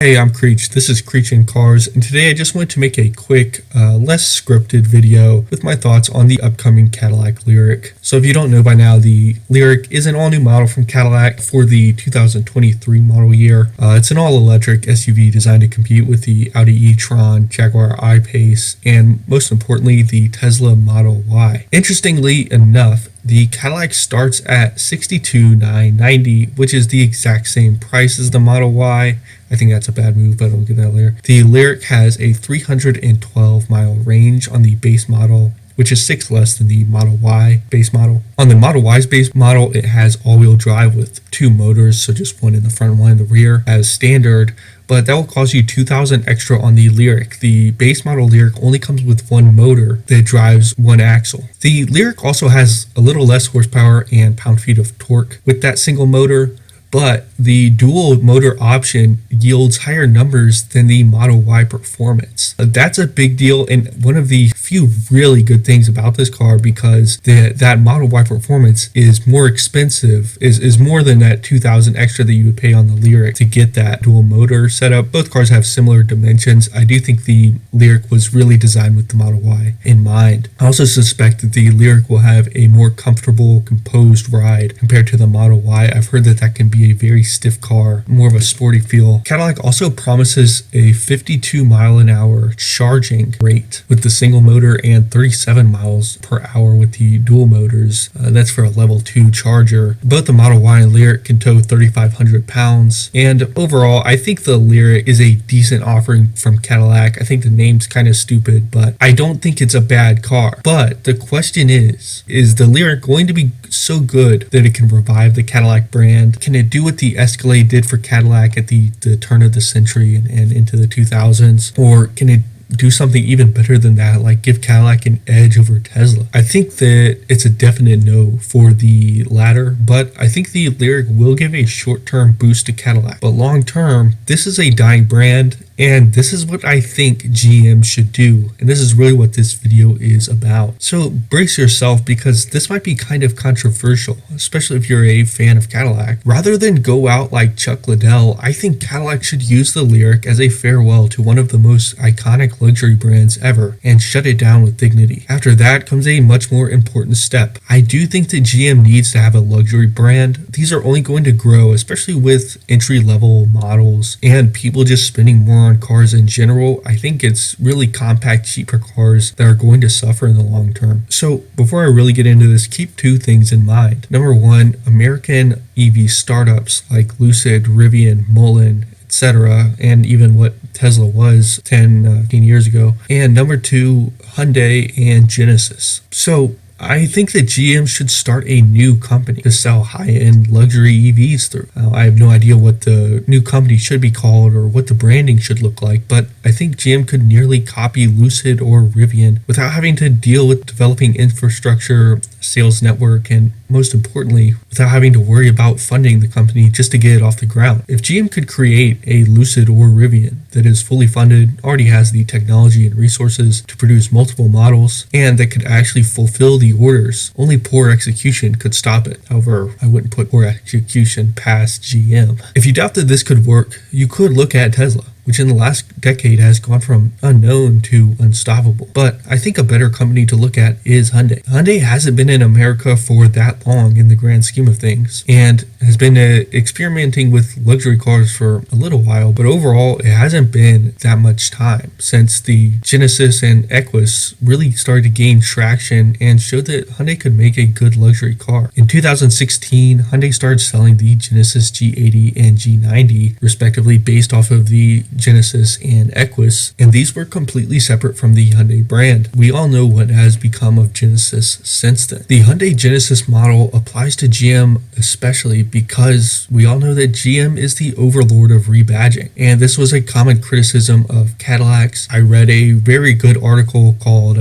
Hey, I'm Creech. This is Creech in Cars, and today I just wanted to make a quick, less scripted video with my thoughts on the upcoming Cadillac Lyriq. So if you don't know by now, the Lyriq is an all-new model from Cadillac for the 2023 model year. It's an all-electric SUV designed to compete with the Audi e-tron, Jaguar I-Pace, and most importantly, the Tesla Model Y. Interestingly enough, the Cadillac starts at $62,990, which is the exact same price as the Model Y. I think that's a bad move, but I'll get that later. The Lyriq has a 312 mile range on the base model, which is 6 less than the Model Y base model. On the Model Y's base model, it has all-wheel drive with 2 motors, so just one in the front and one in the rear as standard, but that will cost you $2,000 extra on the Lyriq. The base model Lyriq only comes with 1 motor that drives 1 axle. The Lyriq also has a little less horsepower and pound-feet of torque with that single motor, but the dual motor option yields higher numbers than the Model Y Performance. That's a big deal and one of the few really good things about this car, because that Model Y Performance is more expensive, is more than that $2,000 extra that you would pay on the Lyriq to get that dual motor setup. Both cars have similar dimensions. I do think the Lyriq was really designed with the Model Y in mind. I also suspect that the Lyriq will have a more comfortable, composed ride compared to the Model Y. I've heard that can be a very stiff car, more of a sporty feel. Cadillac also promises a 52 mile an hour charging rate with the single motor and 37 miles per hour with the dual motors. That's for a level 2 charger. Both the Model Y and Lyriq can tow 3,500 pounds. And overall, I think the Lyriq is a decent offering from Cadillac. I think the name's kind of stupid, but I don't think it's a bad car. But the question is the Lyriq going to be so good that it can revive the Cadillac brand? Can it do what the Escalade did for Cadillac at the turn of the century and into the 2000s? Or can it do something even better than that, like give Cadillac an edge over Tesla? I think that it's a definite no for the latter, but I think the Lyriq will give a short-term boost to Cadillac. But long-term, this is a dying brand, and this is what I think GM should do. And this is really what this video is about. So brace yourself, because this might be kind of controversial, especially if you're a fan of Cadillac. Rather than go out like Chuck Liddell, I think Cadillac should use the Lyriq as a farewell to one of the most iconic luxury brands ever and shut it down with dignity. After that comes a much more important step. I do think that GM needs to have a luxury brand. These are only going to grow, especially with entry-level models and people just spending more on cars in general. I think it's really compact, cheaper cars that are going to suffer in the long term. So before I really get into this, keep 2 things in mind. Number 1, American EV startups like Lucid, Rivian, Mullen, etc., and even what Tesla was 15 years ago. And number 2, Hyundai and Genesis. So I think that GM should start a new company to sell high-end luxury EVs through. I have no idea what the new company should be called or what the branding should look like, but I think GM could nearly copy Lucid or Rivian without having to deal with developing infrastructure, sales network, and most importantly, without having to worry about funding the company just to get it off the ground. If GM could create a Lucid or Rivian that is fully funded, already has the technology and resources to produce multiple models, and that could actually fulfill the orders, only poor execution could stop it. However, I wouldn't put poor execution past GM. If you doubt that this could work, you could look at Tesla, which in the last decade has gone from unknown to unstoppable. But I think a better company to look at is Hyundai. Hyundai hasn't been in America for that long in the grand scheme of things, and has been experimenting with luxury cars for a little while, but overall it hasn't been that much time since the Genesis and Equus really started to gain traction and showed that Hyundai could make a good luxury car. In 2016, Hyundai started selling the Genesis G80 and G90 respectively, based off of the Genesis and Equus, and these were completely separate from the Hyundai brand. We all know what has become of Genesis since then. The Hyundai Genesis model applies to GM especially because we all know that GM is the overlord of rebadging, and this was a common criticism of Cadillacs. I read a very good article called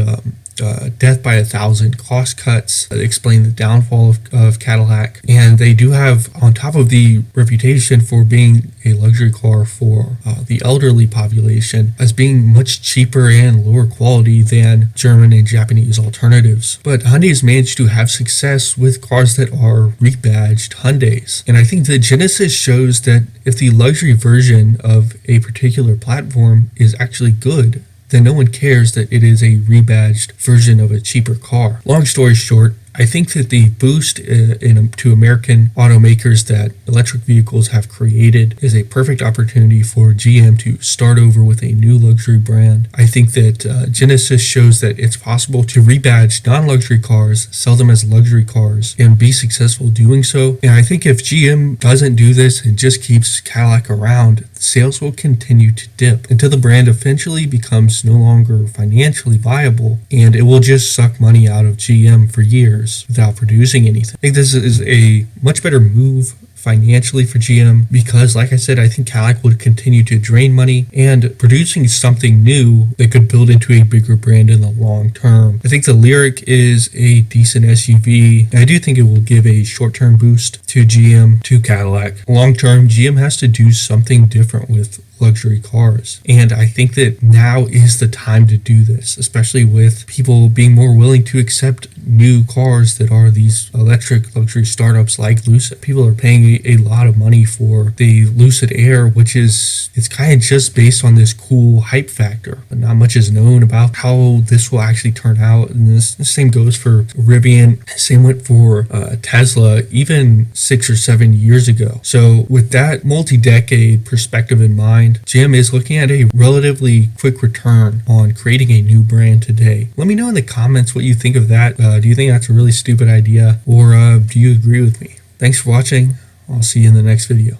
death by 1,000 cost cuts that explain the downfall of Cadillac. And they do have, on top of the reputation for being a luxury car for the elderly population, as being much cheaper and lower quality than German and Japanese alternatives. But Hyundai has managed to have success with cars that are rebadged Hyundais. And I think the Genesis shows that if the luxury version of a particular platform is actually good, then no one cares that it is a rebadged version of a cheaper car. Long story short, I think that the boost to American automakers that electric vehicles have created is a perfect opportunity for GM to start over with a new luxury brand. I think that Genesis shows that it's possible to rebadge non-luxury cars, sell them as luxury cars, and be successful doing so. And I think if GM doesn't do this and just keeps Cadillac around, sales will continue to dip until the brand eventually becomes no longer financially viable, and it will just suck money out of GM for years without producing anything. I think this is a much better move financially for GM because, like I said, I think Cadillac would continue to drain money, and producing something new that could build into a bigger brand in the long term. I think the Lyriq is a decent SUV. I do think it will give a short-term boost to GM, to Cadillac. Long term, GM has to do something different with luxury cars. And I think that now is the time to do this, especially with people being more willing to accept new cars that are these electric luxury startups like Lucid. People are paying a lot of money for the Lucid Air, which is, it's kind of just based on this cool hype factor, but not much is known about how this will actually turn out. And the same goes for Rivian, same went for Tesla even 6 or 7 years ago. So with that multi-decade perspective in mind, GM is looking at a relatively quick return on creating a new brand today. Let me know in the comments what you think of that. Do you think that's a really stupid idea, or do you agree with me? Thanks for watching. I'll see you in the next video.